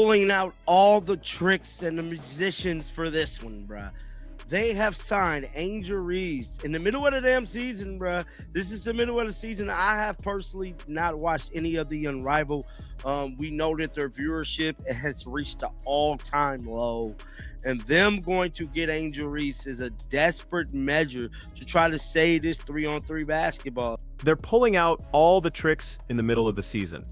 pulling out all the tricks and the musicians for this one, bruh. They have signed Angel Reese in the middle of the damn season, bruh. This is the middle of the season. I have personally not watched any of the Unrivaled. We know that their viewership has reached an all-time low, and them going to get Angel Reese is a desperate measure to try to save this 3-on-3 basketball. They're pulling out all the tricks in the middle of the season.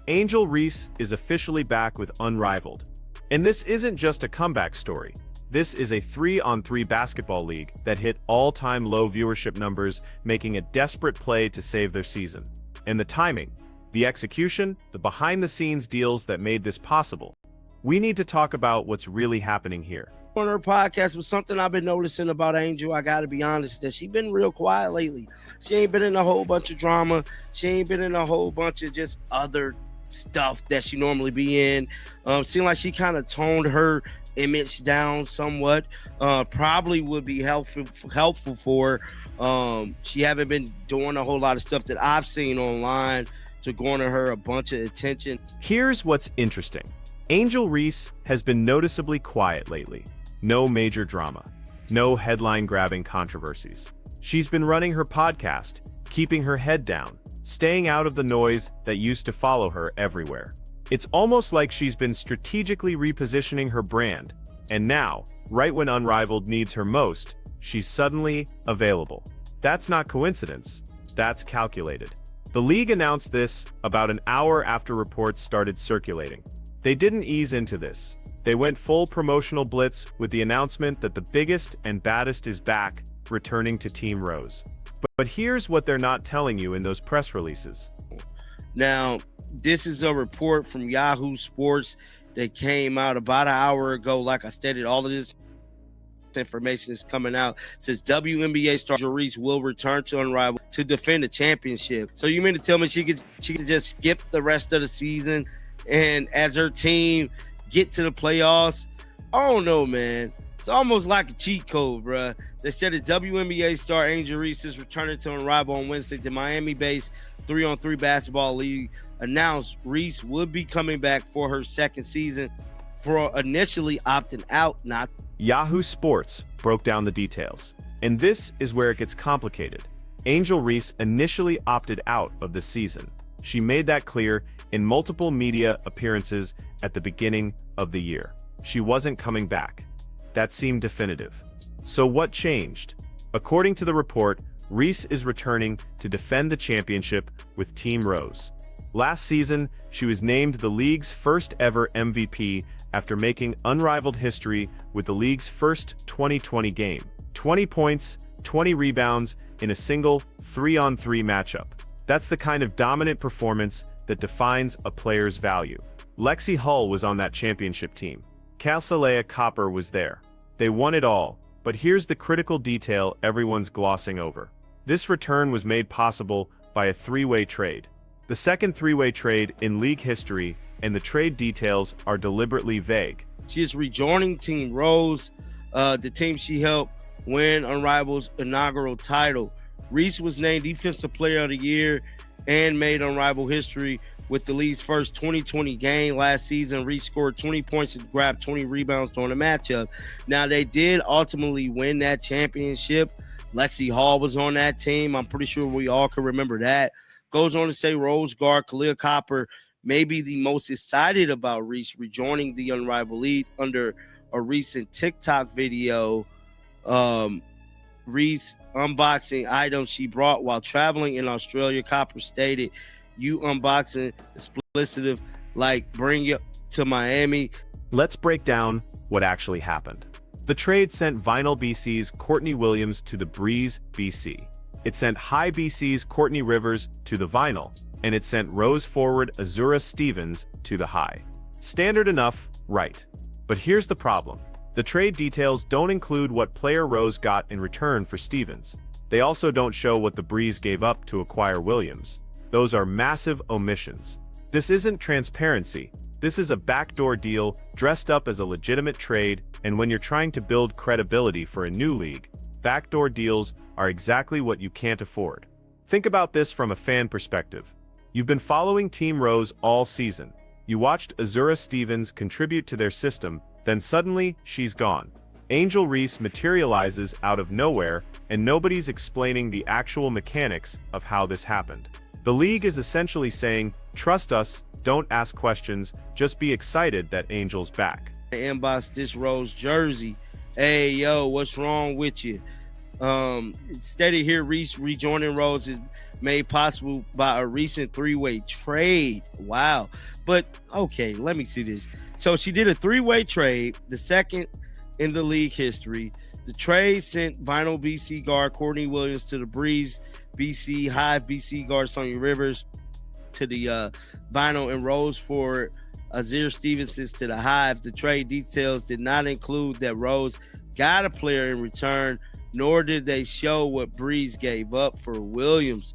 Angel Reese is officially back with Unrivaled. And this isn't just a comeback story. This is a 3-on-3 basketball league that hit all-time low viewership numbers, making a desperate play to save their season. And the timing, the execution, the behind-the-scenes deals that made this possible. We need to talk about what's really happening here. On her podcast was something I've been noticing about Angel. I gotta be honest, that she been real quiet lately. She ain't been in a whole bunch of drama. She ain't been in a whole bunch of just other stuff that she normally be in. Seemed like she kind of toned her image down somewhat. Probably would be helpful for her. She haven't been doing a whole lot of stuff that I've seen online to garner her a bunch of attention. Here's what's interesting. Angel Reese has been noticeably quiet lately. No major drama. No headline-grabbing controversies. She's been running her podcast, keeping her head down, staying out of the noise that used to follow her everywhere. It's almost like she's been strategically repositioning her brand, and now, right when Unrivaled needs her most, she's suddenly available. That's not coincidence, that's calculated. The league announced this about an hour after reports started circulating. They didn't ease into this. They went full promotional blitz with the announcement that the biggest and baddest is back, returning to Team Rose. But here's what they're not telling you in those press releases. Now, this is a report from Yahoo Sports that came out about an hour ago. Like I stated, all of this information is coming out. It says WNBA star Angel Reese will return to Unrivaled to defend the championship. So you mean to tell me she could just skip the rest of the season and as her team get to the playoffs? I don't know, man. It's almost like a cheat code, bruh. They said that WNBA star Angel Reese is returning to Unrivaled on Wednesday. The Miami-based 3-on-3 basketball league announced Reese would be coming back for her second season for initially opting out. Not Yahoo Sports broke down the details. And this is where it gets complicated. Angel Reese initially opted out of the season. She made that clear in multiple media appearances at the beginning of the year. She wasn't coming back. That seemed definitive. So what changed? According to the report, Reese is returning to defend the championship with Team Rose. Last season, she was named the league's first ever MVP after making unrivaled history with the league's first 2020 game. 20 points, 20 rebounds in a single 3-on-3 matchup. That's the kind of dominant performance that defines a player's value. Lexi Hull was on that championship team. Calcalea Copper was there. They won it all, but here's the critical detail everyone's glossing over. This return was made possible by a three-way trade. The second three-way trade in league history, and the trade details are deliberately vague. She is rejoining Team Rose, the team she helped win Unrivaled's inaugural title. Reese was named Defensive Player of the Year and made Unrivaled history with the league's first 2020 game last season. Reese scored 20 points and grabbed 20 rebounds during the matchup. Now, they did ultimately win that championship. Lexi Hall was on that team. I'm pretty sure we all can remember that. Goes on to say Rose guard Khalil Copper may be the most excited about Reese rejoining the Unrivaled league. Under a recent TikTok video, Reese unboxing items she brought while traveling in Australia. Copper stated, "You unboxing explicit like bring it to Miami." Let's break down what actually happened. The trade sent Vinyl BC's Courtney Williams to the Breeze BC. It sent High BC's Courtney Rivers to the Vinyl, and it sent Rose forward Azura Stevens to the High. Standard enough, right? But here's the problem. The trade details don't include what player Rose got in return for Stevens. They also don't show what the Breeze gave up to acquire Williams. Those are massive omissions. This isn't transparency. This is a backdoor deal dressed up as a legitimate trade, and when you're trying to build credibility for a new league, backdoor deals are exactly what you can't afford. Think about this from a fan perspective. You've been following Team Rose all season. You watched Azura Stevens contribute to their system, then suddenly, she's gone. Angel Reese materializes out of nowhere, and nobody's explaining the actual mechanics of how this happened. The league is essentially saying, trust us, don't ask questions, just be excited that Angel's back. Inbox this Rose jersey. Hey, yo, what's wrong with you? Steady here, Reese rejoining Rose is made possible by a recent three-way trade. Wow. But, okay, let me see this. So she did a three-way trade, the second in the league history. The trade sent Vinyl BC guard Courtney Williams to the Breeze BC, Hive BC guard Sonya Rivers to the Vinyl, and Rose for Azir Stevenson to the Hive. The trade details did not include that Rose got a player in return, nor did they show what Breeze gave up for Williams.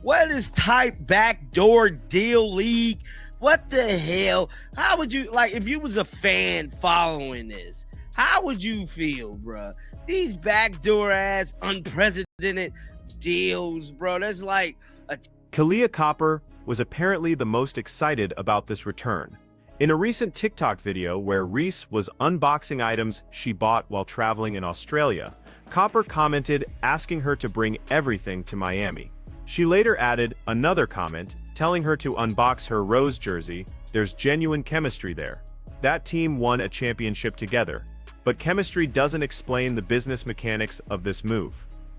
What is type backdoor deal league? What the hell? How would you, like, if you was a fan following this, how would you feel, bro? These backdoor ass unprecedented deals, bro. That's like a Kalia Copper was apparently the most excited about this return. In a recent TikTok video where Reese was unboxing items she bought while traveling in Australia, Copper commented asking her to bring everything to Miami. She later added another comment telling her to unbox her Rose jersey. There's genuine chemistry there. That team won a championship together, but chemistry doesn't explain the business mechanics of this move.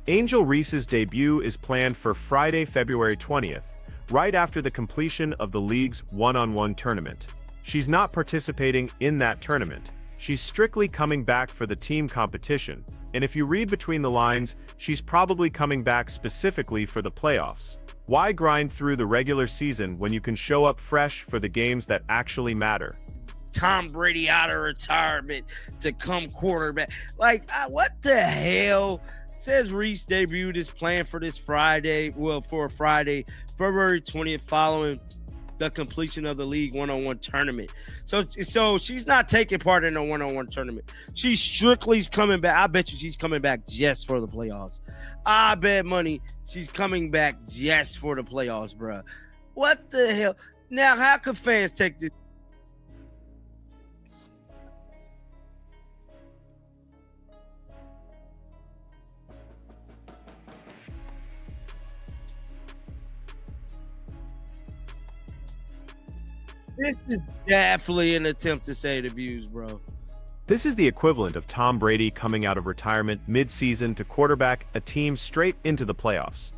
Angel Reese's debut is planned for Friday, February 20th, right after the completion of the league's one-on-one tournament. She's not participating in that tournament. She's strictly coming back for the team competition, and if you read between the lines, she's probably coming back specifically for the playoffs. Why grind through the regular season when you can show up fresh for the games that actually matter? Tom Brady out of retirement to come quarterback. Like, what the hell? Says Reese debuted his plan for this Friday, for Friday, February 20th, following the completion of the league one-on-one tournament. So she's not taking part in a one-on-one tournament. She's strictly coming back. I bet you she's coming back just for the playoffs. I bet money she's coming back just for the playoffs, bro. What the hell? Now, how could fans take this? This is definitely an attempt to save the views, bro. This is the equivalent of Tom Brady coming out of retirement mid-season to quarterback a team straight into the playoffs.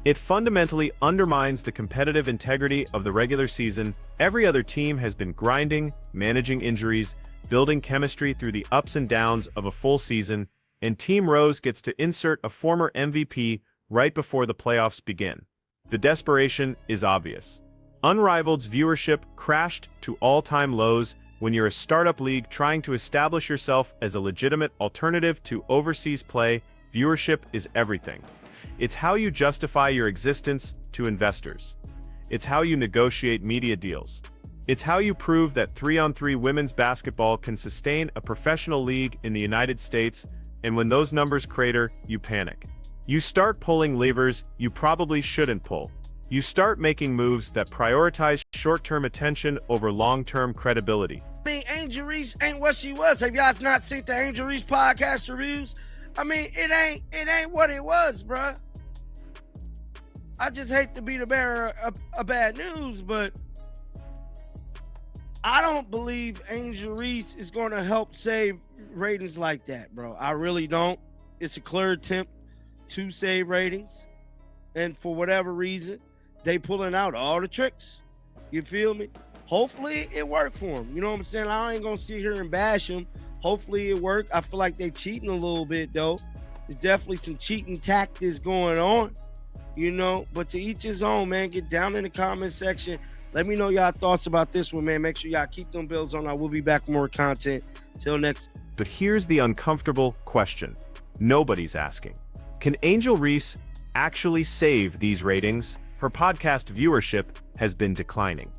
It fundamentally undermines the competitive integrity of the regular season. Every other team has been grinding, managing injuries, building chemistry through the ups and downs of a full season, and Team Rose gets to insert a former MVP right before the playoffs begin. The desperation is obvious. Unrivaled's viewership crashed to all-time lows. When you're a startup league trying to establish yourself as a legitimate alternative to overseas play, viewership is everything. It's how you justify your existence to investors. It's how you negotiate media deals. It's how you prove that 3-on-3 women's basketball can sustain a professional league in the United States, and when those numbers crater, you panic. You start pulling levers you probably shouldn't pull. You start making moves that prioritize short-term attention over long-term credibility. I mean, Angel Reese ain't what she was. Have y'all not seen the Angel Reese podcast reviews? I mean, it ain't what it was, bruh. I just hate to be the bearer of bad news, but I don't believe Angel Reese is going to help save ratings like that, bro. I really don't. It's a clear attempt to save ratings, and for whatever reason, they pulling out all the tricks. You feel me? Hopefully it worked for them. You know what I'm saying? I ain't gonna sit here and bash them. Hopefully it worked. I feel like they cheating a little bit though. There's definitely some cheating tactics going on, you know. But to each his own, man. Get down in the comment section. Let me know y'all thoughts about this one, man. Make sure y'all keep them bills on. I will be back with more content. Till next. But here's the uncomfortable question nobody's asking. Can Angel Reese actually save these ratings? Her podcast viewership has been declining.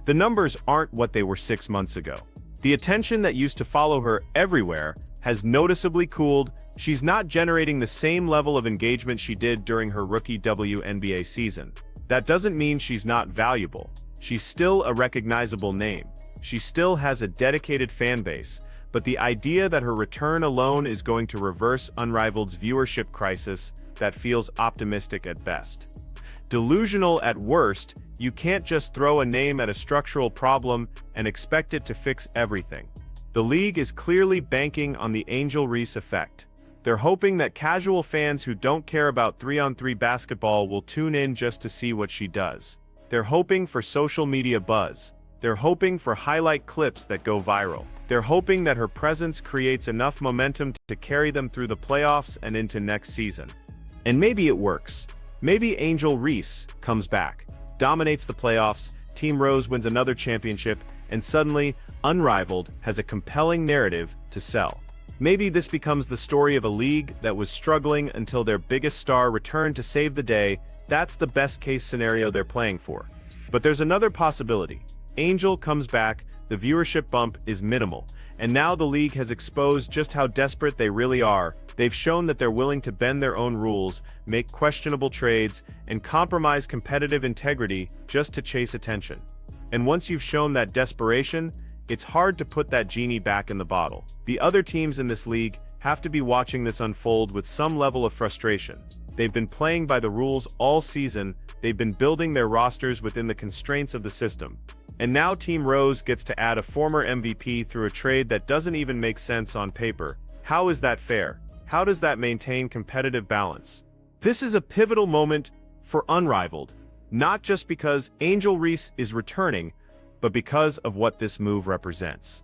The numbers aren't what they were 6 months ago. The attention that used to follow her everywhere has noticeably cooled. She's not generating the same level of engagement she did during her rookie WNBA season. That doesn't mean she's not valuable. She's still a recognizable name. She still has a dedicated fan base, but the idea that her return alone is going to reverse Unrivaled's viewership crisis, that feels optimistic at best. Delusional at worst. You can't just throw a name at a structural problem and expect it to fix everything. The league is clearly banking on the Angel Reese effect. They're hoping that casual fans who don't care about 3-on-3 basketball will tune in just to see what she does. They're hoping for social media buzz. They're hoping for highlight clips that go viral. They're hoping that her presence creates enough momentum to carry them through the playoffs and into next season. And maybe it works. Maybe Angel Reese comes back, dominates the playoffs, Team Rose wins another championship, and suddenly, Unrivaled has a compelling narrative to sell. Maybe this becomes the story of a league that was struggling until their biggest star returned to save the day. That's the best-case scenario they're playing for. But there's another possibility. Angel comes back, the viewership bump is minimal, and now the league has exposed just how desperate they really are. They've shown that they're willing to bend their own rules, make questionable trades, and compromise competitive integrity just to chase attention. And once you've shown that desperation, it's hard to put that genie back in the bottle. The other teams in this league have to be watching this unfold with some level of frustration. They've been playing by the rules all season, they've been building their rosters within the constraints of the system. And now Team Rose gets to add a former MVP through a trade that doesn't even make sense on paper. How is that fair? How does that maintain competitive balance? This is a pivotal moment for Unrivaled, not just because Angel Reese is returning, but because of what this move represents.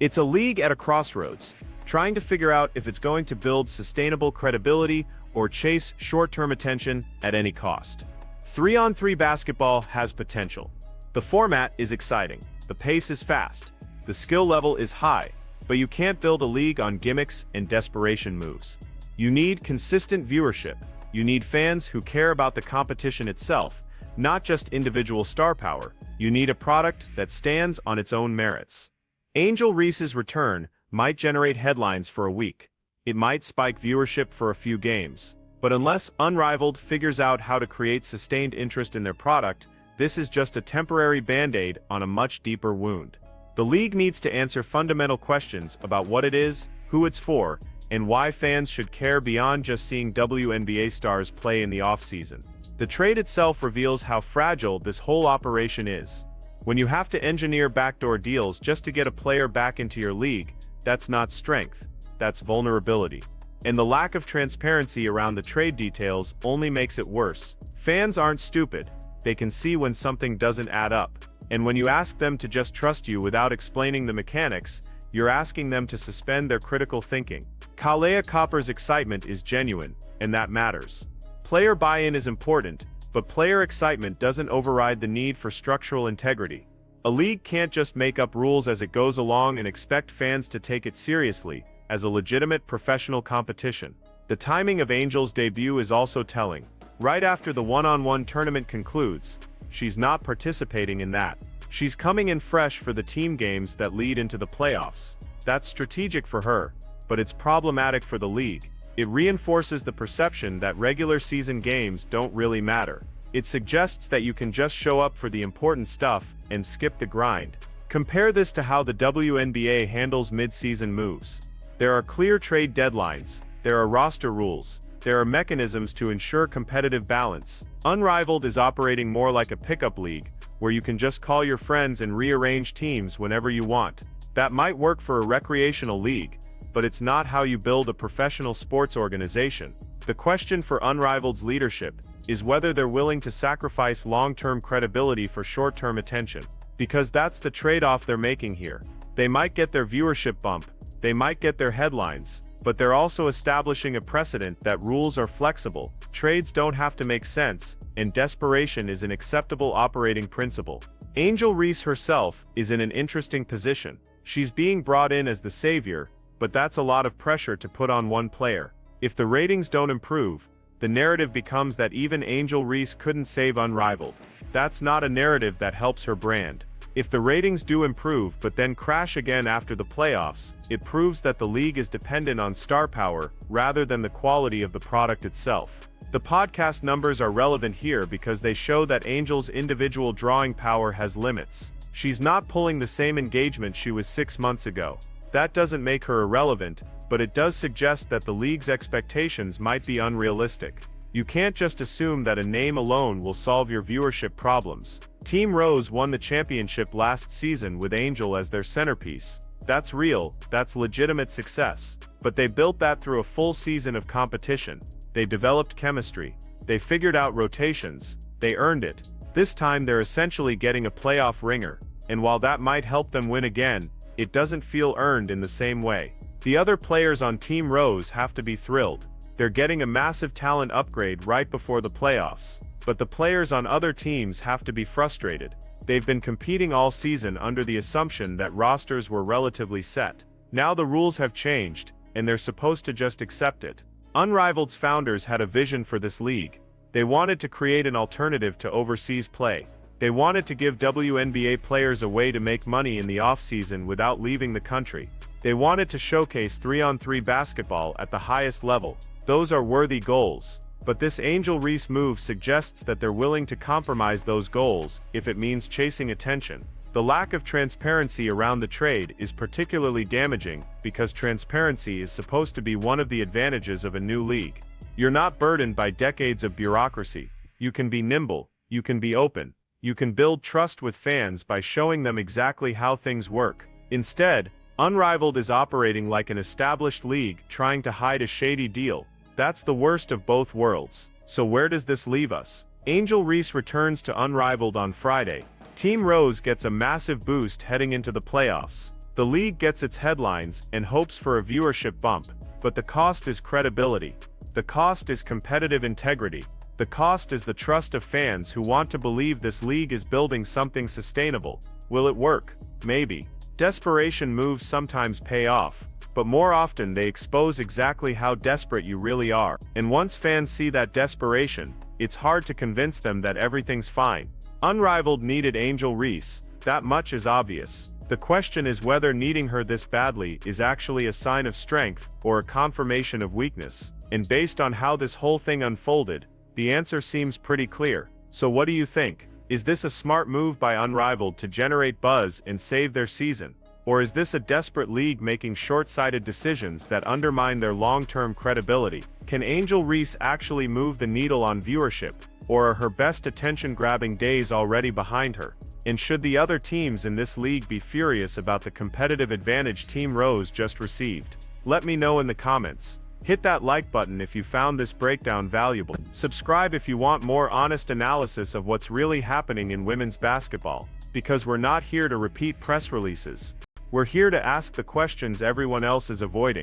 It's a league at a crossroads, trying to figure out if it's going to build sustainable credibility or chase short-term attention at any cost. 3-on-3 basketball has potential. The format is exciting, the pace is fast, the skill level is high, but you can't build a league on gimmicks and desperation moves. You need consistent viewership. You need fans who care about the competition itself, not just individual star power. You need a product that stands on its own merits. Angel Reese's return might generate headlines for a week. It might spike viewership for a few games. But unless Unrivaled figures out how to create sustained interest in their product, this is just a temporary band-aid on a much deeper wound. The league needs to answer fundamental questions about what it is, who it's for, and why fans should care beyond just seeing WNBA stars play in the off-season. The trade itself reveals how fragile this whole operation is. When you have to engineer backdoor deals just to get a player back into your league, that's not strength, that's vulnerability. And the lack of transparency around the trade details only makes it worse. Fans aren't stupid. They can see when something doesn't add up. And when you ask them to just trust you without explaining the mechanics, you're asking them to suspend their critical thinking. Kalea Copper's excitement is genuine, and that matters. Player buy-in is important, but player excitement doesn't override the need for structural integrity. A league can't just make up rules as it goes along and expect fans to take it seriously as a legitimate professional competition. The timing of Angel's debut is also telling. Right after the one-on-one tournament concludes, she's not participating in that. She's coming in fresh for the team games that lead into the playoffs. That's strategic for her, but it's problematic for the league. It reinforces the perception that regular season games don't really matter. It suggests that you can just show up for the important stuff and skip the grind. Compare this to how the WNBA handles mid-season moves. There are clear trade deadlines, there are roster rules, there are mechanisms to ensure competitive balance. Unrivaled is operating more like a pickup league, where you can just call your friends and rearrange teams whenever you want. That might work for a recreational league, but it's not how you build a professional sports organization. The question for Unrivaled's leadership is whether they're willing to sacrifice long-term credibility for short-term attention. Because that's the trade-off they're making here. They might get their viewership bump, they might get their headlines, but they're also establishing a precedent that rules are flexible, trades don't have to make sense, and desperation is an acceptable operating principle. Angel Reese herself is in an interesting position. She's being brought in as the savior, but that's a lot of pressure to put on one player. If the ratings don't improve, the narrative becomes that even Angel Reese couldn't save Unrivaled. That's not a narrative that helps her brand. If the ratings do improve but then crash again after the playoffs, it proves that the league is dependent on star power rather than the quality of the product itself. The podcast numbers are relevant here because they show that Angel's individual drawing power has limits. She's not pulling the same engagement she was 6 months ago. That doesn't make her irrelevant, but it does suggest that the league's expectations might be unrealistic. You can't just assume that a name alone will solve your viewership problems. Team Rose won the championship last season with Angel as their centerpiece. That's real, that's legitimate success. But they built that through a full season of competition. They developed chemistry. They figured out rotations. They earned it. This time they're essentially getting a playoff ringer, and while that might help them win again, it doesn't feel earned in the same way. The other players on Team Rose have to be thrilled. They're getting a massive talent upgrade right before the playoffs. But the players on other teams have to be frustrated. They've been competing all season under the assumption that rosters were relatively set. Now the rules have changed, and they're supposed to just accept it. Unrivaled's founders had a vision for this league. They wanted to create an alternative to overseas play. They wanted to give WNBA players a way to make money in the off-season without leaving the country. They wanted to showcase 3-on-3 basketball at the highest level. Those are worthy goals. But this Angel Reese move suggests that they're willing to compromise those goals if it means chasing attention. The lack of transparency around the trade is particularly damaging because transparency is supposed to be one of the advantages of a new league. You're not burdened by decades of bureaucracy. You can be nimble, you can be open, you can build trust with fans by showing them exactly how things work. Instead, Unrivaled is operating like an established league trying to hide a shady deal. That's the worst of both worlds. So where does this leave us? Angel Reese returns to Unrivaled on Friday. Team Rose gets a massive boost heading into the playoffs. The league gets its headlines and hopes for a viewership bump, but the cost is credibility. The cost is competitive integrity. The cost is the trust of fans who want to believe this league is building something sustainable. Will it work? Maybe. Desperation moves sometimes pay off, but more often they expose exactly how desperate you really are. And once fans see that desperation, it's hard to convince them that everything's fine. Unrivaled needed Angel Reese, that much is obvious. The question is whether needing her this badly is actually a sign of strength or a confirmation of weakness. And based on how this whole thing unfolded, the answer seems pretty clear. So what do you think? Is this a smart move by Unrivaled to generate buzz and save their season? Or is this a desperate league making short-sighted decisions that undermine their long-term credibility? Can Angel Reese actually move the needle on viewership, or are her best attention-grabbing days already behind her? And should the other teams in this league be furious about the competitive advantage Team Rose just received? Let me know in the comments. Hit that like button if you found this breakdown valuable. Subscribe if you want more honest analysis of what's really happening in women's basketball, because we're not here to repeat press releases. We're here to ask the questions everyone else is avoiding.